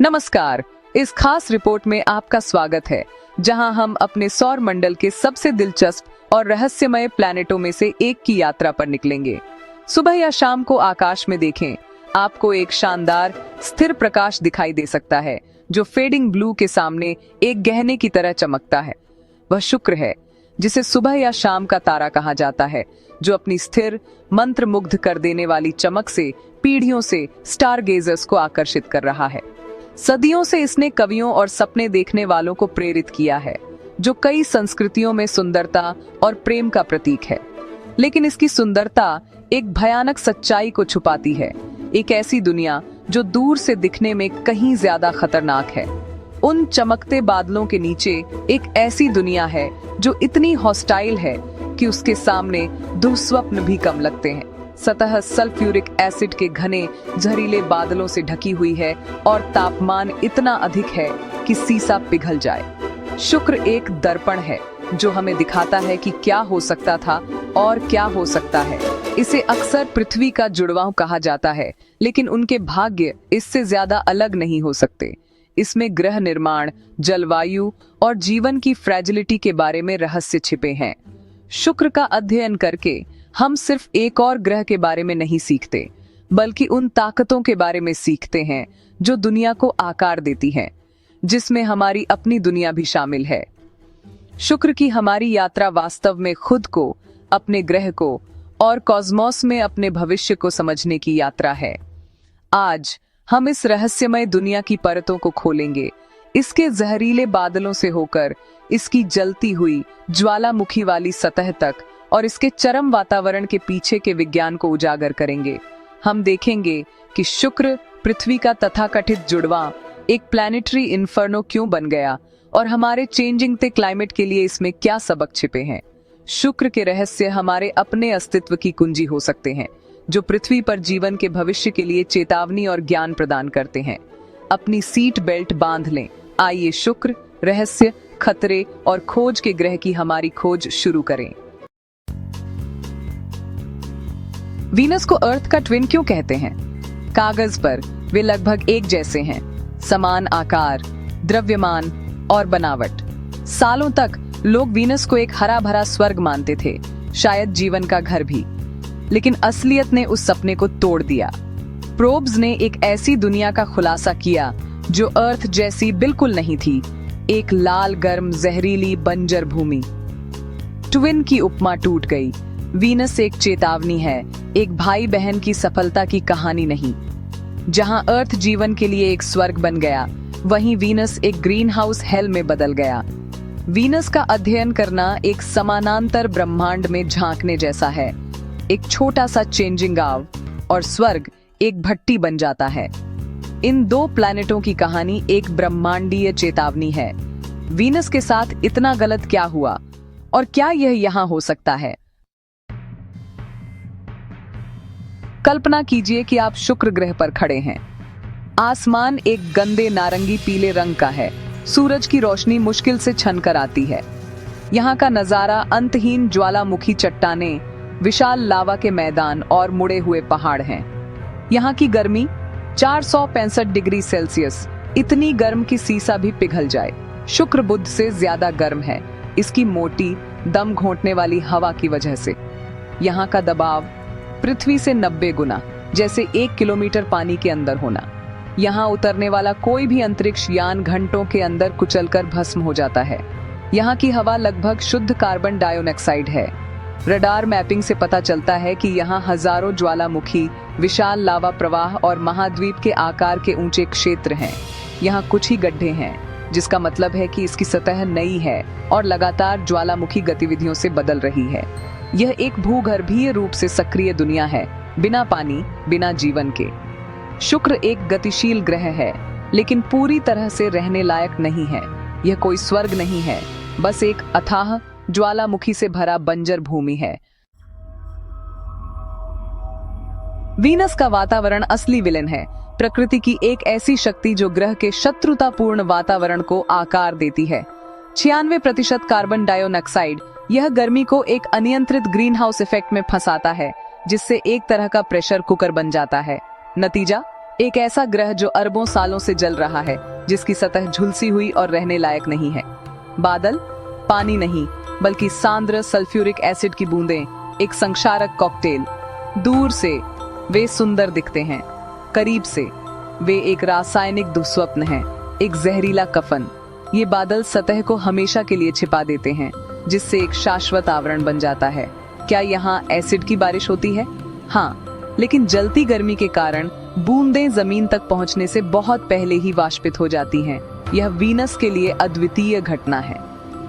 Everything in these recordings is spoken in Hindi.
नमस्कार। इस खास रिपोर्ट में आपका स्वागत है, जहां हम अपने सौर मंडल के सबसे दिलचस्प और रहस्यमय प्लैनेटों में से एक की यात्रा पर निकलेंगे। सुबह या शाम को आकाश में देखें, आपको एक शानदार स्थिर प्रकाश दिखाई दे सकता है जो फेडिंग ब्लू के सामने एक गहने की तरह चमकता है। वह शुक्र है, जिसे सुबह या शाम का तारा कहा जाता है, जो अपनी स्थिर मंत्रमुग्ध कर देने वाली चमक से पीढ़ियों से स्टारगेजर्स को आकर्षित कर रहा है। सदियों से इसने कवियों और सपने देखने वालों को प्रेरित किया है, जो कई संस्कृतियों में सुंदरता और प्रेम का प्रतीक है। लेकिन इसकी सुंदरता एक भयानक सच्चाई को छुपाती है, एक ऐसी दुनिया जो दूर से दिखने में कहीं ज्यादा खतरनाक है। उन चमकते बादलों के नीचे एक ऐसी दुनिया है जो इतनी हॉस्टाइल है कि उसके सामने दुःस्वप्न भी कम लगते हैं। सतह सल्फ्यूरिक एसिड के घने जहरीले बादलों से ढकी हुई है और तापमान इतना अधिक है कि सीसा पिघल जाए। शुक्र एक दर्पण है जो हमें दिखाता है कि क्या हो सकता था और क्या हो सकता है। इसे अक्सर पृथ्वी का जुड़वां कहा जाता है, लेकिन उनके भाग्य इससे ज्यादा अलग नहीं हो सकते। इसमें ग्रह निर्माण, जलवायु और जीवन की फ्रेजिलिटी के बारे में रहस्य छिपे हैं। शुक्र का अध्ययन करके हम सिर्फ एक और ग्रह के बारे में नहीं सीखते, बल्कि उन ताकतों के बारे में सीखते हैं जो दुनिया को आकार देती हैं, जिसमें हमारी अपनी दुनिया भी शामिल है। शुक्र की हमारी यात्रा वास्तव में खुद को, अपने ग्रह को और कॉस्मोस में अपने भविष्य को समझने की यात्रा है। आज हम इस रहस्यमय दुनिया की परतों को खोलेंगे, इसके जहरीले बादलों से होकर इसकी जलती हुई ज्वालामुखी वाली सतह तक, और इसके चरम वातावरण के पीछे के विज्ञान को उजागर करेंगे। हम देखेंगे कि शुक्र पृथ्वी का तथाकथित जुड़वां एक प्लैनेटरी इन्फर्नो क्यों बन गया और हमारे चेंजिंग क्लाइमेट के लिए इसमें क्या सबक छिपे हैं। शुक्र के रहस्य हमारे अपने अस्तित्व की कुंजी हो सकते हैं, जो पृथ्वी पर जीवन के भविष्य के लिए चेतावनी और ज्ञान प्रदान करते हैं। अपनी सीट बेल्ट बांध लें। आइए शुक्र, रहस्य, खतरे और खोज के ग्रह की हमारी खोज शुरू करें। वीनस को अर्थ का ट्विन क्यों कहते हैं? कागज पर वे लगभग एक जैसे हैं, समान आकार, द्रव्यमान और बनावट। सालों तक लोग वीनस को एक हरा भरा स्वर्ग मानते थे, शायद जीवन का घर भी। लेकिन असलियत ने उस सपने को तोड़ दिया। प्रोब्स ने एक ऐसी दुनिया का खुलासा किया जो अर्थ जैसी बिल्कुल नहीं थी, एक लाल गर्म जहरीली बंजर भूमि। ट्विन की उपमा टूट गई। वीनस एक चेतावनी है, एक भाई बहन की सफलता की कहानी नहीं। जहां अर्थ जीवन के लिए एक स्वर्ग बन गया, वहीं वीनस एक ग्रीन हाउस हेल में बदल गया। वीनस का अध्ययन करना एक समानांतर ब्रह्मांड में झांकने जैसा है। एक छोटा सा चेंजिंग गांव और स्वर्ग एक भट्टी बन जाता है। इन दो प्लैनेटों की कहानी एक ब्रह्मांडीय चेतावनी है। वीनस के साथ इतना गलत क्या हुआ और क्या यह यहां हो सकता है? कल्पना कीजिए कि आप शुक्र ग्रह पर खड़े हैं। आसमान एक गंदे नारंगी पीले रंग का है। सूरज की रोशनी मुश्किल से छनकर आती है। यहाँ का नजारा अंतहीन ज्वालामुखी चट्टानें, विशाल लावा के मैदान और मुड़े हुए पहाड़ हैं। यहाँ की गर्मी 465 डिग्री सेल्सियस, इतनी गर्म कि सीसा भी पिघल जाए। शुक्र बुध से ज्यादा गर्म है, इसकी मोटी दम घोंटने वाली हवा की वजह से। यहाँ का दबाव पृथ्वी से 90 गुना, जैसे 1 किलोमीटर पानी के अंदर होना। यहाँ उतरने वाला कोई भी अंतरिक्ष यान घंटों के अंदर कुचलकर भस्म हो जाता है। यहाँ की हवा लगभग शुद्ध कार्बन डाइऑक्साइड है। रडार मैपिंग से पता चलता है कि यहाँ हजारों ज्वालामुखी, विशाल लावा प्रवाह और महाद्वीप के आकार के ऊंचे क्षेत्र हैं। यहाँ कुछ ही गड्ढे हैं, जिसका मतलब है कि इसकी सतह नई है और लगातार ज्वालामुखी गतिविधियों से बदल रही है। यह एक भूगर्भीय रूप से सक्रिय दुनिया है, बिना पानी, बिना जीवन के। शुक्र एक गतिशील ग्रह है, लेकिन पूरी तरह से रहने लायक नहीं है। यह कोई स्वर्ग नहीं है, बस एक अथाह ज्वालामुखी से भरा बंजर भूमि है। वीनस का वातावरण असली विलेन है, प्रकृति की एक ऐसी शक्ति जो ग्रह के शत्रुतापूर्ण वातावरण को आकार देती है। 96% कार्बन डाइऑक्साइड यह गर्मी को एक अनियंत्रित ग्रीन हाउस इफेक्ट में फंसाता है, जिससे एक तरह का प्रेशर कुकर बन जाता है। नतीजा, एक ऐसा ग्रह जो अरबों सालों से जल रहा है, जिसकी सतह झुलसी हुई और रहने लायक नहीं है। बादल पानी नहीं, बल्कि सांद्र सल्फ्यूरिक एसिड की बूंदें, एक संक्षारक कॉकटेल। दूर से वे सुंदर दिखते हैं, करीब से वे एक रासायनिक दुस्वप्न हैं, एक जहरीला कफन। ये बादल सतह को हमेशा के लिए छिपा देते हैं, जिससे एक शाश्वत आवरण बन जाता है। क्या यहाँ एसिड की बारिश होती है? हाँ, लेकिन जलती गर्मी के कारण बूंदें जमीन तक पहुंचने से बहुत पहले ही वाष्पित हो जाती हैं। यह वीनस के लिए अद्वितीय घटना है।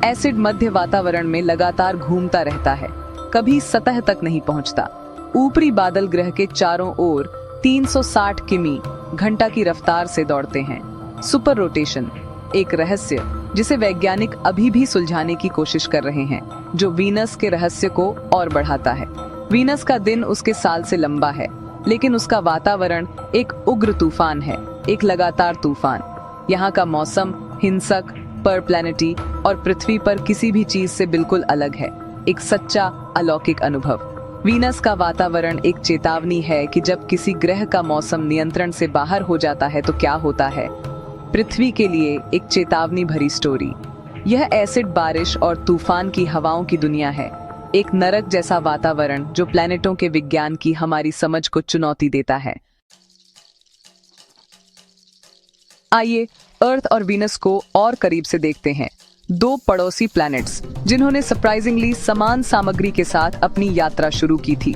एसिड मध्य वातावरण में लगातार घूमता रहता है, कभी सतह तक नहीं पहुंचता। ऊपरी बादल ग्रह के चारों ओर 360 किमी घंटा की रफ्तार से दौड़ते हैं। सुपर रोटेशन एक रहस्य जिसे वैज्ञानिक अभी भी सुलझाने की कोशिश कर रहे हैं, जो वीनस के रहस्य को और बढ़ाता है। वीनस का दिन उसके साल से लंबा है, लेकिन उसका वातावरण एक उग्र तूफान है, एक लगातार तूफान। यहाँ का मौसम हिंसक, परप्लैनेटी और पृथ्वी पर किसी भी चीज से बिल्कुल अलग है, एक सच्चा अलौकिक अनुभव। वीनस का वातावरण एक चेतावनी है कि जब किसी ग्रह का मौसम नियंत्रण से बाहर हो जाता है तो क्या होता है। पृथ्वी के लिए एक चेतावनी भरी स्टोरी। यह एसिड बारिश और तूफान की हवाओं की दुनिया है, एक नरक जैसा वातावरण जो प्लैनेटों के विज्ञान की हमारी समझ को चुनौती देता है। आइए अर्थ और वीनस को और करीब से देखते हैं, दो पड़ोसी प्लैनेट्स जिन्होंने सरप्राइजिंगली समान सामग्री के साथ अपनी यात्रा शुरू की थी।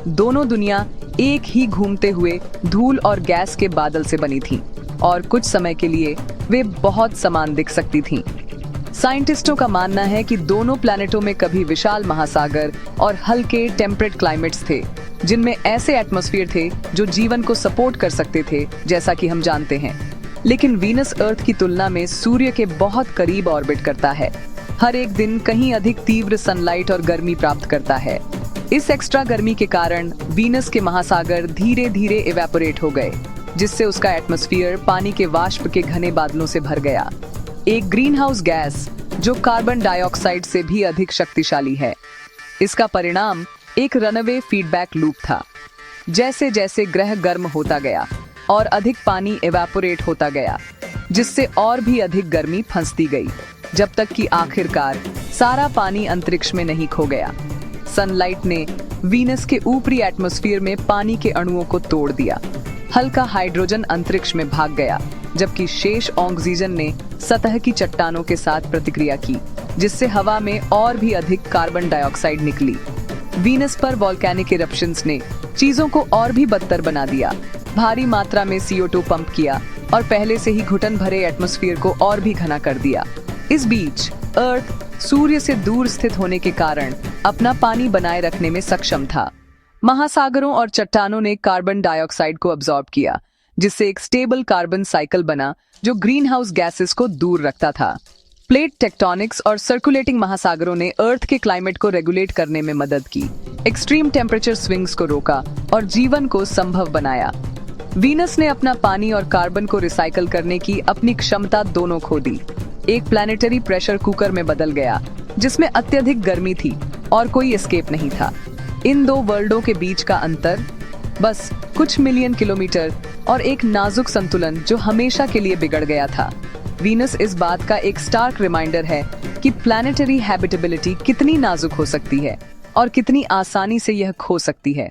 दोनों दुनिया एक ही घूमते हुए धूल और गैस के बादल से बनी थीं, और कुछ समय के लिए वे बहुत समान दिख सकती थीं। साइंटिस्टों का मानना है कि दोनों प्लैनेटों में कभी विशाल महासागर और हल्के टेम्परेट क्लाइमेट्स थे, जिनमें ऐसे एटमॉस्फेयर थे जो जीवन को सपोर्ट कर सकते थे, जैसा कि हम जानते हैं। लेकिन वीनस अर्थ की तुलना में सूर्य के बहुत करीब ऑर्बिट करता है, हर एक दिन कहीं अधिक तीव्र सनलाइट और गर्मी प्राप्त करता है। इस एक्स्ट्रा गर्मी के कारण वीनस के महासागर धीरे धीरे इवेपोरेट हो गए, जिससे उसका एटमॉस्फेयर पानी के वाष्प के घने बादलों से भर गया, एक ग्रीन हाउस गैस जो कार्बन डाइऑक्साइड से भी अधिक शक्तिशाली है। इसका परिणाम एक रनअवे फीडबैक लूप था। जैसे जैसे ग्रह गर्म होता गया और अधिक पानी इवेपोरेट होता गया, जिससे और भी अधिक गर्मी फंसती गई, जब तक कि आखिरकार सारा पानी अंतरिक्ष में नहीं खो गया। सनलाइट ने वीनस के ऊपरी एटमॉस्फेयर में पानी के अणुओं को तोड़ दिया। हल्का हाइड्रोजन अंतरिक्ष में भाग गया, जबकि शेष ऑक्सीजन ने सतह की चट्टानों के साथ प्रतिक्रिया की, जिससे हवा में और भी अधिक कार्बन डाइऑक्साइड निकली। वीनस पर वोल्केनिक इरप्शंस ने चीजों को और भी बदतर बना दिया, भारी मात्रा में CO2 पंप किया और पहले से ही घुटन भरे एटमॉस्फेयर को और भी घना कर दिया। इस बीच अर्थ सूर्य से दूर स्थित होने के कारण अपना पानी बनाए रखने में सक्षम था। महासागरों और चट्टानों ने कार्बन डाइऑक्साइड को अब्सॉर्ब किया, जिससे एक स्टेबल कार्बन साइकिल बना जो ग्रीन हाउस गैसेस को दूर रखता था। प्लेट टेक्टोनिक्स और सर्कुलेटिंग महासागरों ने अर्थ के क्लाइमेट को रेगुलेट करने में मदद की, एक्सट्रीम टेम्परेचर स्विंग्स को रोका और जीवन को संभव बनाया। वीनस ने अपना पानी और कार्बन को रिसाइकल करने की अपनी क्षमता दोनों खो दी। एक प्लैनेटरी प्रेशर कुकर में बदल गया, जिसमें अत्यधिक गर्मी थी और कोई एस्केप नहीं था। इन दो वर्ल्डों के बीच का अंतर बस कुछ मिलियन किलोमीटर और एक नाजुक संतुलन जो हमेशा के लिए बिगड़ गया था। वीनस इस बात का एक स्टार्क रिमाइंडर है कि प्लैनेटरी हैबिटेबिलिटी कितनी नाजुक हो सकती है और कितनी आसानी से यह खो सकती है।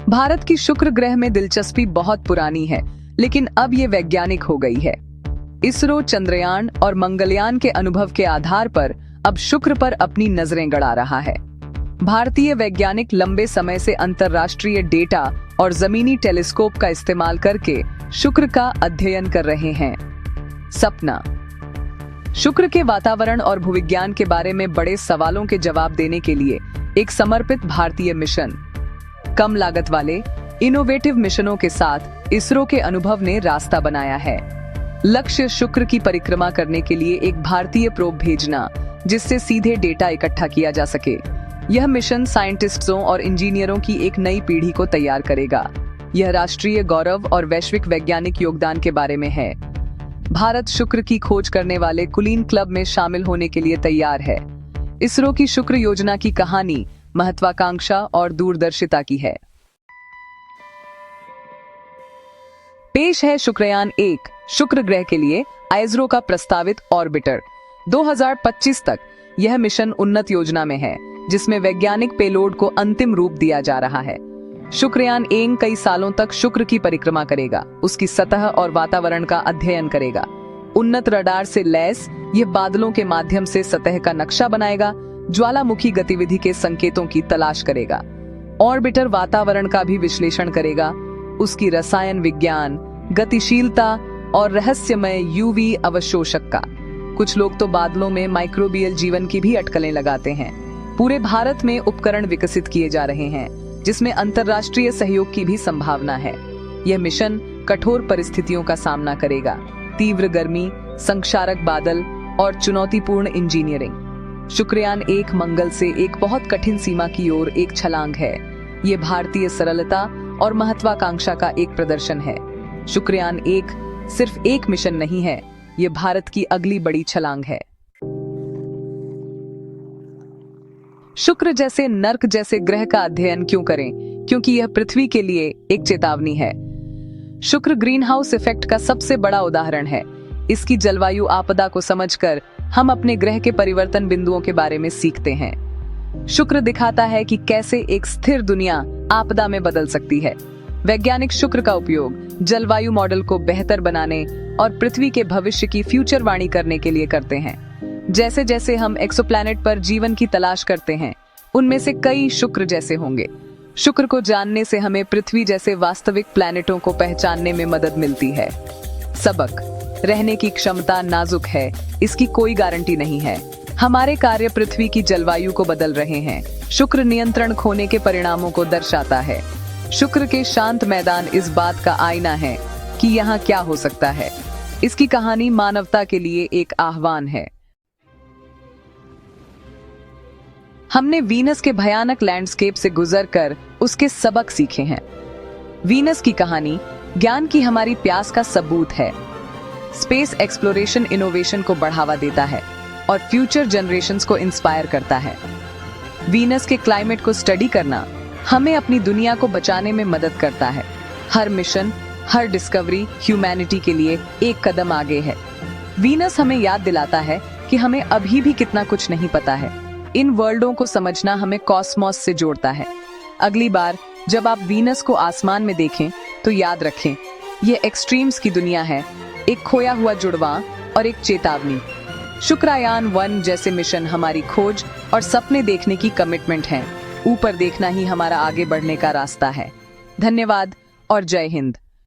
भारत की शुक्र ग्रह में दिलचस्पी बहुत पुरानी है, लेकिन अब ये वैज्ञानिक हो गई है। इसरो चंद्रयान और मंगलयान के अनुभव के आधार पर अब शुक्र पर अपनी नजरें गड़ा रहा है। भारतीय वैज्ञानिक लंबे समय से अंतर्राष्ट्रीय डेटा और जमीनी टेलीस्कोप का इस्तेमाल करके शुक्र का अध्ययन कर रहे हैं। सपना शुक्र के वातावरण और भूविज्ञान के बारे में बड़े सवालों के जवाब देने के लिए एक समर्पित भारतीय मिशन। कम लागत वाले इनोवेटिव मिशनों के साथ इसरो के अनुभव ने रास्ता बनाया है। लक्ष्य शुक्र की परिक्रमा करने के लिए एक भारतीय प्रोब भेजना, जिससे सीधे डेटा इकट्ठा किया जा सके। यह मिशन साइंटिस्टों और इंजीनियरों की एक नई पीढ़ी को तैयार करेगा। यह राष्ट्रीय गौरव और वैश्विक वैज्ञानिक योगदान के बारे में है। भारत शुक्र की खोज करने वाले कुलीन क्लब में शामिल होने के लिए तैयार है। इसरो की शुक्र योजना की कहानी महत्वाकांक्षा और दूरदर्शिता की है। पेश है शुक्रयान 1 शुक्र ग्रह के लिए आइसरो का प्रस्तावित ऑर्बिटर। 2025 तक यह मिशन उन्नत योजना में है, जिसमें वैज्ञानिक पेलोड को अंतिम रूप दिया जा रहा है। शुक्रयान 1 कई सालों तक शुक्र की परिक्रमा करेगा, उसकी सतह और वातावरण का अध्ययन करेगा। उन्नत रडार से लैस यह बादलों के माध्यम से सतह का नक्शा बनाएगा, ज्वालामुखी गतिविधि के संकेतों की तलाश करेगा। ऑर्बिटर वातावरण का भी विश्लेषण करेगा, उसकी रसायन विज्ञान, गतिशीलता और रहस्यमय यूवी अवशोषक का। कुछ लोग तो बादलों में माइक्रोबियल जीवन की भी अटकलें लगाते हैं। पूरे भारत में उपकरण विकसित किए जा रहे हैं, जिसमें अंतर्राष्ट्रीय सहयोग की भी संभावना है। यह मिशन कठोर परिस्थितियों का सामना करेगा, तीव्र गर्मी, संक्षारक बादल और चुनौतीपूर्ण इंजीनियरिंग। शुक्रयान 1 मंगल से एक बहुत कठिन सीमा की ओर एक छलांग है। ये भारतीय सरलता और महत्वाकांक्षा का एक प्रदर्शन है। शुक्रयान 1 सिर्फ एक मिशन नहीं है, ये भारत की अगली बड़ी छलांग है। शुक्र जैसे नर्क जैसे ग्रह का अध्ययन क्यों करें? क्योंकि यह पृथ्वी के लिए एक चेतावनी है। शुक्र ग्रीन हाउस इफेक्ट का सबसे बड़ा उदाहरण है। इसकी जलवायु आपदा को समझकर हम अपने ग्रह के परिवर्तन बिंदुओं के बारे में सीखते हैं। शुक्र दिखाता है कि कैसे एक स्थिर दुनिया आपदा में बदल सकती है। वैज्ञानिक शुक्र का उपयोग जलवायु मॉडल को बेहतर बनाने और पृथ्वी के भविष्य की फ्यूचरवाणी करने के लिए करते हैं। जैसे जैसे हम एक्सोप्लैनेट पर जीवन की तलाश करते हैं, उनमें से कई शुक्र जैसे होंगे। शुक्र को जानने से हमें पृथ्वी जैसे वास्तविक प्लैनेटों को पहचानने में मदद मिलती है। सबक: रहने की क्षमता नाजुक है, इसकी कोई गारंटी नहीं है। हमारे कार्य पृथ्वी की जलवायु को बदल रहे हैं। शुक्र नियंत्रण खोने के परिणामों को दर्शाता है। शुक्र के शांत मैदान इस बात का आईना है कि यहाँ क्या हो सकता है। इसकी कहानी मानवता के लिए एक आह्वान है। हमने वीनस के भयानक लैंडस्केप से गुजरकर उसके सबक सीखे हैं। वीनस की कहानी ज्ञान की हमारी प्यास का सबूत है। स्पेस एक्सप्लोरेशन इनोवेशन को बढ़ावा देता है और फ्यूचर जनरेशंस को इंस्पायर करता है। वीनस के क्लाइमेट को स्टडी करना हमें अपनी दुनिया को बचाने में मदद करता है। हर मिशन, हर डिस्कवरी ह्यूमैनिटी के लिए एक कदम आगे है। वीनस हमें याद दिलाता है कि हमें अभी भी कितना कुछ नहीं पता है। इन वर्ल्डों को समझना हमें कॉस्मोस से जोड़ता है। अगली बार जब आप वीनस को आसमान में देखें तो याद रखें, ये एक्सट्रीम्स की दुनिया है, एक खोया हुआ जुड़वां और एक चेतावनी। शुक्रयान 1 जैसे मिशन हमारी खोज और सपने देखने की कमिटमेंट हैं। ऊपर देखना ही हमारा आगे बढ़ने का रास्ता है। धन्यवाद और जय हिंद।